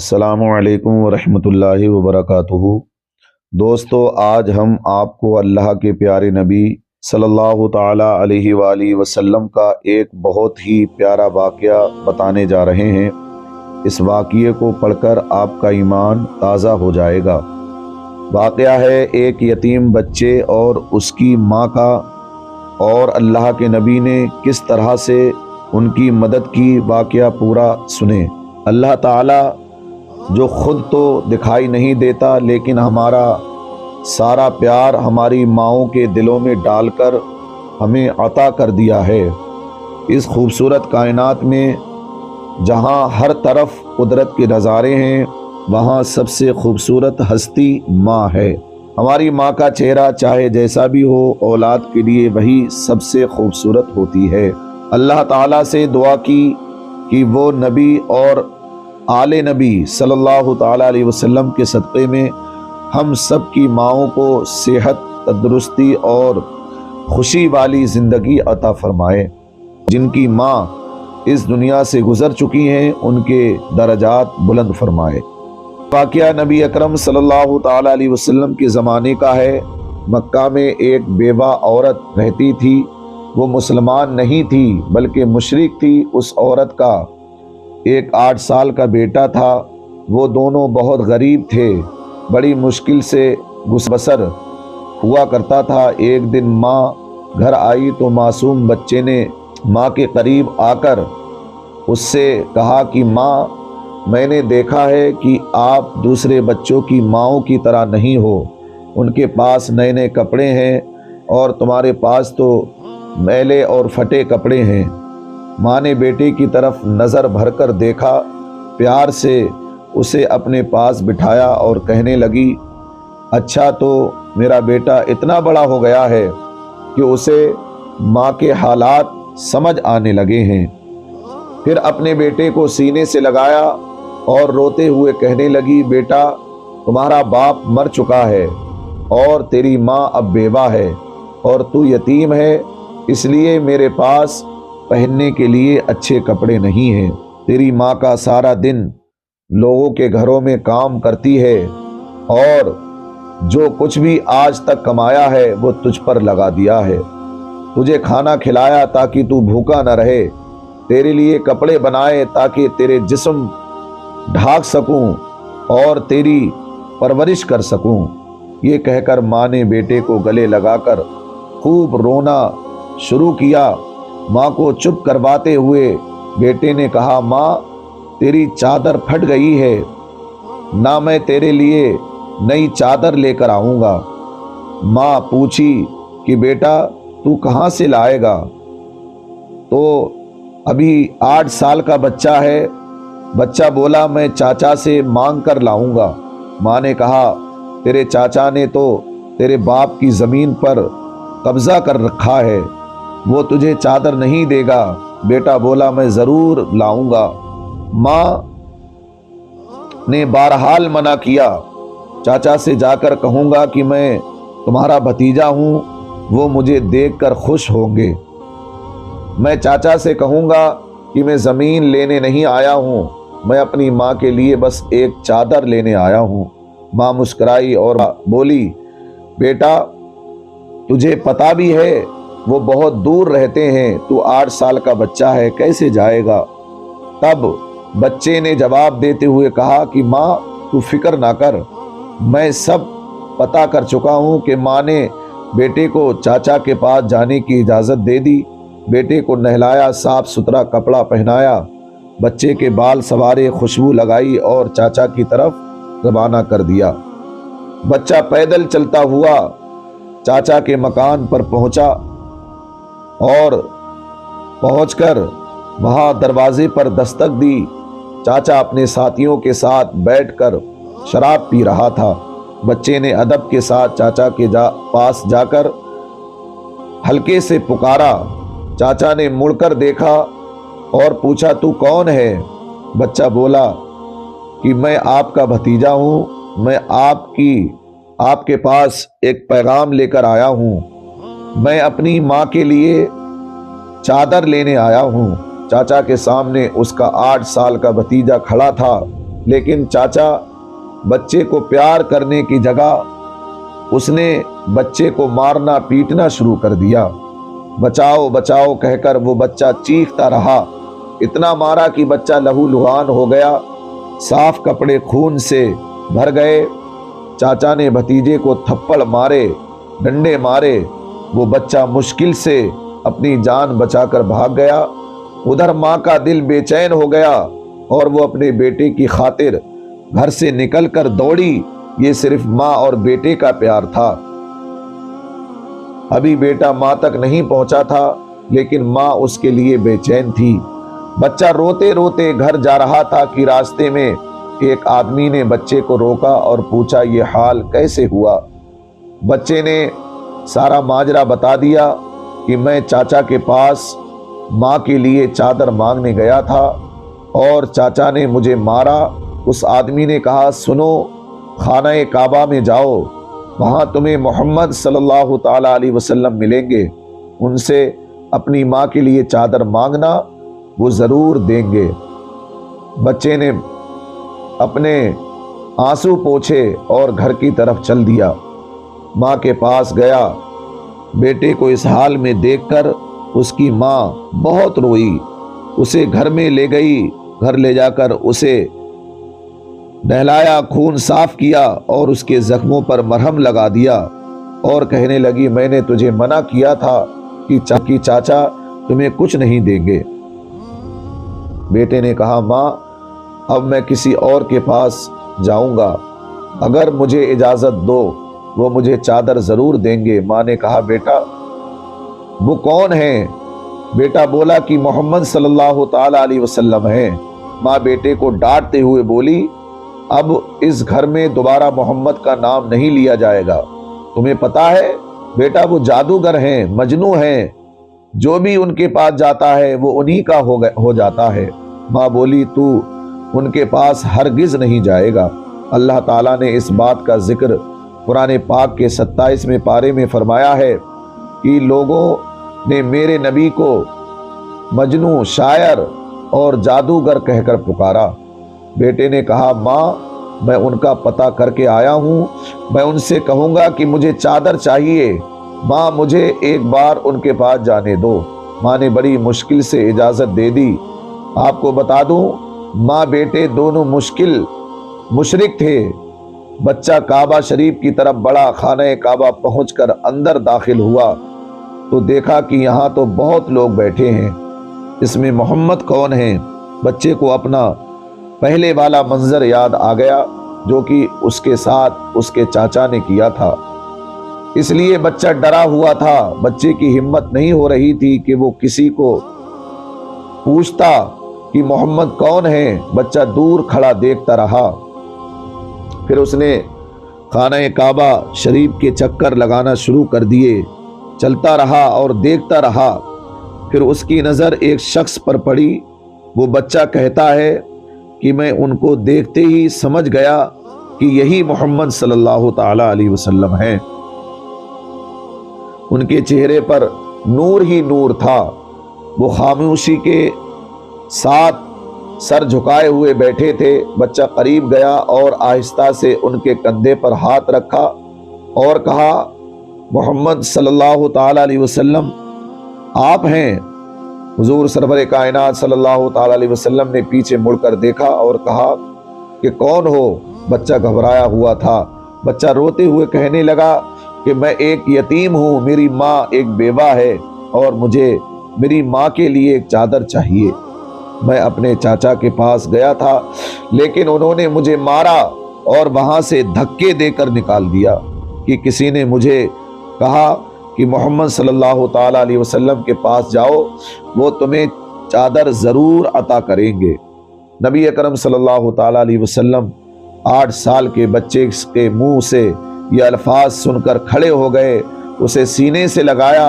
السلام علیکم ورحمۃ اللہ وبرکاتہ۔ دوستو، آج ہم آپ کو اللہ کے پیارے نبی صلی اللہ تعالیٰ علیہ وآلہ وسلم کا ایک بہت ہی پیارا واقعہ بتانے جا رہے ہیں۔ اس واقعے کو پڑھ کر آپ کا ایمان تازہ ہو جائے گا۔ واقعہ ہے ایک یتیم بچے اور اس کی ماں کا، اور اللہ کے نبی نے کس طرح سے ان کی مدد کی۔ واقعہ پورا سنیں۔ اللہ تعالیٰ جو خود تو دکھائی نہیں دیتا، لیکن ہمارا سارا پیار ہماری ماؤں کے دلوں میں ڈال کر ہمیں عطا کر دیا ہے۔ اس خوبصورت کائنات میں جہاں ہر طرف قدرت کے نظارے ہیں، وہاں سب سے خوبصورت ہستی ماں ہے۔ ہماری ماں کا چہرہ چاہے جیسا بھی ہو، اولاد کے لیے وہی سب سے خوبصورت ہوتی ہے۔ اللہ تعالیٰ سے دعا کی کہ وہ نبی اور آل نبی صلی اللہ تعالیٰ علیہ وسلم کے صدقے میں ہم سب کی ماؤں کو صحت، تندرستی اور خوشی والی زندگی عطا فرمائے۔ جن کی ماں اس دنیا سے گزر چکی ہیں، ان کے درجات بلند فرمائے۔ واقعہ نبی اکرم صلی اللہ تعالیٰ علیہ وسلم کے زمانے کا ہے۔ مکہ میں ایک بیوہ عورت رہتی تھی۔ وہ مسلمان نہیں تھی بلکہ مشرک تھی۔ اس عورت کا ایک 8 سال کا بیٹا تھا۔ وہ دونوں بہت غریب تھے، بڑی مشکل سے بسر ہوا کرتا تھا۔ ایک دن ماں گھر آئی تو معصوم بچے نے ماں کے قریب آ کر اس سے کہا کہ ماں، میں نے دیکھا ہے کہ آپ دوسرے بچوں کی ماؤں کی طرح نہیں ہو۔ ان کے پاس نئے نئے کپڑے ہیں اور تمہارے پاس تو میلے اور پھٹے کپڑے ہیں۔ ماں نے بیٹے کی طرف نظر بھر کر دیکھا، پیار سے اسے اپنے پاس بٹھایا اور کہنے لگی، اچھا تو میرا بیٹا اتنا بڑا ہو گیا ہے کہ اسے ماں کے حالات سمجھ آنے لگے ہیں۔ پھر اپنے بیٹے کو سینے سے لگایا اور روتے ہوئے کہنے لگی، بیٹا، تمہارا باپ مر چکا ہے اور تیری ماں اب بیوہ ہے اور تو یتیم ہے، اس لیے میرے پاس پہننے کے لیے اچھے کپڑے نہیں ہیں۔ تیری ماں کا سارا دن لوگوں کے گھروں میں کام کرتی ہے اور جو کچھ بھی آج تک کمایا ہے وہ تجھ پر لگا دیا ہے۔ تجھے کھانا کھلایا تاکہ تو بھوکا نہ رہے، تیرے لیے کپڑے بنائے تاکہ تیرے جسم ڈھانک سکوں اور تیری پرورش کر سکوں۔ یہ کہہ کر ماں نے بیٹے کو گلے لگا کر خوب رونا شروع کیا۔ ماں کو چپ کرواتے ہوئے بیٹے نے کہا، ماں، تیری چادر پھٹ گئی ہے، نہ میں تیرے لیے نئی چادر لے کر آؤں گا۔ ماں پوچھی کہ بیٹا تو کہاں سے لائے گا؟ تو ابھی 8 سال کا بچہ ہے۔ بچہ بولا، میں چاچا سے مانگ کر لاؤں گا۔ ماں نے کہا، تیرے چاچا نے تو تیرے باپ کی زمین پر قبضہ کر رکھا ہے، وہ تجھے چادر نہیں دے گا۔ بیٹا بولا، میں ضرور لاؤں گا۔ ماں نے بہرحال منع کیا، چاچا سے جا کر کہوں گا کہ میں تمہارا بھتیجا ہوں، وہ مجھے دیکھ کر خوش ہوں گے۔ میں چاچا سے کہوں گا کہ میں زمین لینے نہیں آیا ہوں، میں اپنی ماں کے لیے بس ایک چادر لینے آیا ہوں۔ ماں مسکرائی اور بولی، بیٹا، تجھے پتہ بھی ہے وہ بہت دور رہتے ہیں، تو 8 سال کا بچہ ہے، کیسے جائے گا؟ تب بچے نے جواب دیتے ہوئے کہا کہ ماں، تو فکر نہ کر، میں سب پتہ کر چکا ہوں کہ ماں نے بیٹے کو چاچا کے پاس جانے کی اجازت دے دی۔ بیٹے کو نہلایا، صاف ستھرا کپڑا پہنایا، بچے کے بال سنوارے، خوشبو لگائی اور چاچا کی طرف روانہ کر دیا۔ بچہ پیدل چلتا ہوا چاچا کے مکان پر پہنچا اور پہنچ کر وہاں دروازے پر دستک دی۔ چاچا اپنے ساتھیوں کے ساتھ بیٹھ کر شراب پی رہا تھا۔ بچے نے ادب کے ساتھ چاچا کے پاس جا کر ہلکے سے پکارا۔ چاچا نے مڑ کر دیکھا اور پوچھا، تو کون ہے؟ بچہ بولا کہ میں آپ کا بھتیجا ہوں، میں آپ کے پاس ایک پیغام لے کر آیا ہوں، میں اپنی ماں کے لیے چادر لینے آیا ہوں۔ چاچا کے سامنے اس کا 8 سال کا بھتیجا کھڑا تھا۔ لیکن چاچا بچے کو پیار کرنے کی جگہ اس نے بچے کو مارنا پیٹنا شروع کر دیا۔ بچاؤ بچاؤ کہہ کر وہ بچہ چیختا رہا، اتنا مارا کہ بچہ لہو لہان ہو گیا، صاف کپڑے خون سے بھر گئے۔ چاچا نے بھتیجے کو تھپڑ مارے، ڈنڈے مارے، وہ بچہ مشکل سے اپنی جان بچا کر بھاگ گیا۔ ادھر ماں کا دل بے چین ہو گیا اور وہ اپنے بیٹے کی خاطر گھر سے نکل کر دوڑی۔ یہ صرف ماں اور بیٹے کا پیار تھا۔ ابھی بیٹا ماں تک نہیں پہنچا تھا لیکن ماں اس کے لیے بے چین تھی۔ بچہ روتے روتے گھر جا رہا تھا کہ راستے میں ایک آدمی نے بچے کو روکا اور پوچھا یہ حال کیسے ہوا؟ بچے نے سارا ماجرا بتا دیا کہ میں چاچا کے پاس ماں کے لیے چادر مانگنے گیا تھا اور چاچا نے مجھے مارا۔ اس آدمی نے کہا سنو، خانہ کعبہ میں جاؤ، وہاں تمہیں محمد صلی اللہ تعالیٰ علیہ وسلم ملیں گے، ان سے اپنی ماں کے لیے چادر مانگنا، وہ ضرور دیں گے۔ بچے نے اپنے آنسو پوچھے اور گھر کی طرف چل دیا۔ ماں کے پاس گیا، بیٹے کو اس حال میں دیکھ کر اس کی ماں بہت روئی، اسے گھر میں لے گئی، گھر لے جا کر اسے نہلایا، خون صاف کیا اور اس کے زخموں پر مرہم لگا دیا اور کہنے لگی میں نے تجھے منع کیا تھا کہ چاچا تمہیں کچھ نہیں دیں گے۔ بیٹے نے کہا ماں اب میں کسی اور کے پاس جاؤں گا، اگر مجھے اجازت دو وہ مجھے چادر ضرور دیں گے۔ ماں نے کہا بیٹا وہ کون ہیں؟ بیٹا بولا کہ محمد صلی اللہ تعالیٰ علیہ وسلم ہیں۔ ماں بیٹے کو ڈانٹتے ہوئے بولی اب اس گھر میں دوبارہ محمد کا نام نہیں لیا جائے گا، تمہیں پتا ہے بیٹا وہ جادوگر ہیں، مجنوں ہیں، جو بھی ان کے پاس جاتا ہے وہ انہی کا ہو جاتا ہے۔ ماں بولی تو ان کے پاس ہرگز نہیں جائے گا۔ اللہ تعالیٰ نے اس بات کا ذکر قرآن پاک کے 27ویں پارے میں فرمایا ہے کہ لوگوں نے میرے نبی کو مجنوں، شاعر اور جادوگر کہہ کر پکارا۔ بیٹے نے کہا ماں میں ان کا پتہ کر کے آیا ہوں، میں ان سے کہوں گا کہ مجھے چادر چاہیے، ماں مجھے ایک بار ان کے پاس جانے دو۔ ماں نے بڑی مشکل سے اجازت دے دی۔ آپ کو بتا دوں ماں بیٹے دونوں مشرک تھے۔ بچہ کعبہ شریف کی طرف بڑھا، خانہ کعبہ پہنچ کر اندر داخل ہوا تو دیکھا کہ یہاں تو بہت لوگ بیٹھے ہیں، اس میں محمد کون ہیں؟ بچے کو اپنا پہلے والا منظر یاد آ گیا جو کہ اس کے ساتھ اس کے چاچا نے کیا تھا، اس لیے بچہ ڈرا ہوا تھا۔ بچے کی ہمت نہیں ہو رہی تھی کہ وہ کسی کو پوچھتا کہ محمد کون ہیں۔ بچہ دور کھڑا دیکھتا رہا، پھر اس نے خانہ کعبہ شریف کے چکر لگانا شروع کر دیے، چلتا رہا اور دیکھتا رہا۔ پھر اس کی نظر ایک شخص پر پڑی، وہ بچہ کہتا ہے کہ میں ان کو دیکھتے ہی سمجھ گیا کہ یہی محمد صلی اللہ تعالی علیہ وسلم ہیں۔ ان کے چہرے پر نور ہی نور تھا، وہ خاموشی کے ساتھ سر جھکائے ہوئے بیٹھے تھے۔ بچہ قریب گیا اور آہستہ سے ان کے کندھے پر ہاتھ رکھا اور کہا محمد صلی اللہ تعالی علیہ وسلم آپ ہیں؟ حضور سرور کائنات صلی اللہ تعالی علیہ وسلم نے پیچھے مڑ کر دیکھا اور کہا کہ کون ہو؟ بچہ گھبرایا ہوا تھا۔ بچہ روتے ہوئے کہنے لگا کہ میں ایک یتیم ہوں، میری ماں ایک بیوہ ہے اور مجھے میری ماں کے لیے ایک چادر چاہیے۔ میں اپنے چاچا کے پاس گیا تھا لیکن انہوں نے مجھے مارا اور وہاں سے دھکے دے کر نکال دیا کہ کسی نے مجھے کہا کہ محمد صلی اللہ تعالیٰ علیہ وسلم کے پاس جاؤ، وہ تمہیں چادر ضرور عطا کریں گے۔ نبی اکرم صلی اللہ تعالیٰ علیہ وسلم 8 سال کے بچے کے منہ سے یہ الفاظ سن کر کھڑے ہو گئے، اسے سینے سے لگایا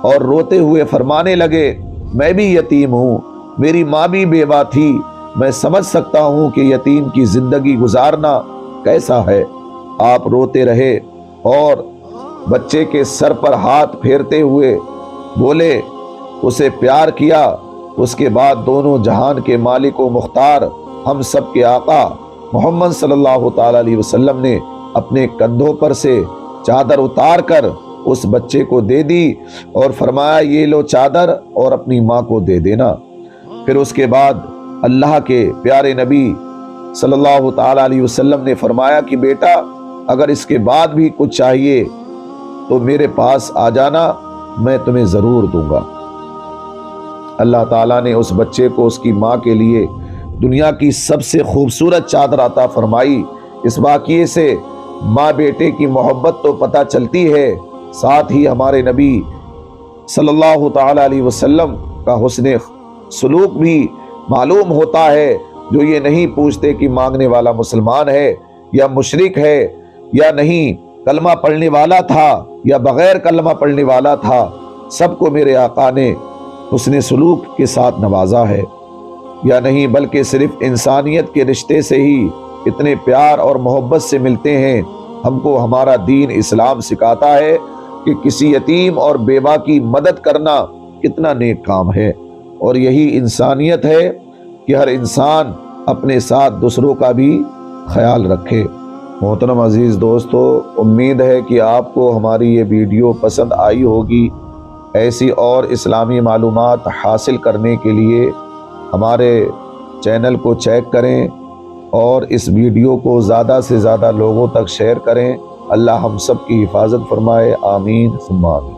اور روتے ہوئے فرمانے لگے میں بھی یتیم ہوں، میری ماں بھی بیوہ تھی، میں سمجھ سکتا ہوں کہ یتیم کی زندگی گزارنا کیسا ہے۔ آپ روتے رہے اور بچے کے سر پر ہاتھ پھیرتے ہوئے بولے اسے پیار کیا، اس کے بعد دونوں جہان کے مالک و مختار، ہم سب کے آقا محمد صلی اللہ تعالی علیہ وسلم نے اپنے کندھوں پر سے چادر اتار کر اس بچے کو دے دی اور فرمایا یہ لو چادر اور اپنی ماں کو دے دینا۔ پھر اس کے بعد اللہ کے پیارے نبی صلی اللہ تعالی علیہ وسلم نے فرمایا کہ بیٹا اگر اس کے بعد بھی کچھ چاہیے تو میرے پاس آ جانا، میں تمہیں ضرور دوں گا۔ اللہ تعالیٰ نے اس بچے کو اس کی ماں کے لیے دنیا کی سب سے خوبصورت چادر عطا فرمائی۔ اس واقعے سے ماں بیٹے کی محبت تو پتہ چلتی ہے، ساتھ ہی ہمارے نبی صلی اللہ تعالی علیہ وسلم کا حسن سلوک بھی معلوم ہوتا ہے، جو یہ نہیں پوچھتے کہ مانگنے والا مسلمان ہے یا مشرک ہے یا نہیں، کلمہ پڑھنے والا تھا یا بغیر کلمہ پڑھنے والا تھا، سب کو میرے آقا نے حسن سلوک کے ساتھ نوازا ہے یا نہیں، بلکہ صرف انسانیت کے رشتے سے ہی اتنے پیار اور محبت سے ملتے ہیں۔ ہم کو ہمارا دین اسلام سکھاتا ہے کہ کسی یتیم اور بیوہ کی مدد کرنا کتنا نیک کام ہے، اور یہی انسانیت ہے کہ ہر انسان اپنے ساتھ دوسروں کا بھی خیال رکھے۔ محترم عزیز دوستو، امید ہے کہ آپ کو ہماری یہ ویڈیو پسند آئی ہوگی۔ ایسی اور اسلامی معلومات حاصل کرنے کے لیے ہمارے چینل کو چیک کریں اور اس ویڈیو کو زیادہ سے زیادہ لوگوں تک شیئر کریں۔ اللہ ہم سب کی حفاظت فرمائے، آمین ثم آمین۔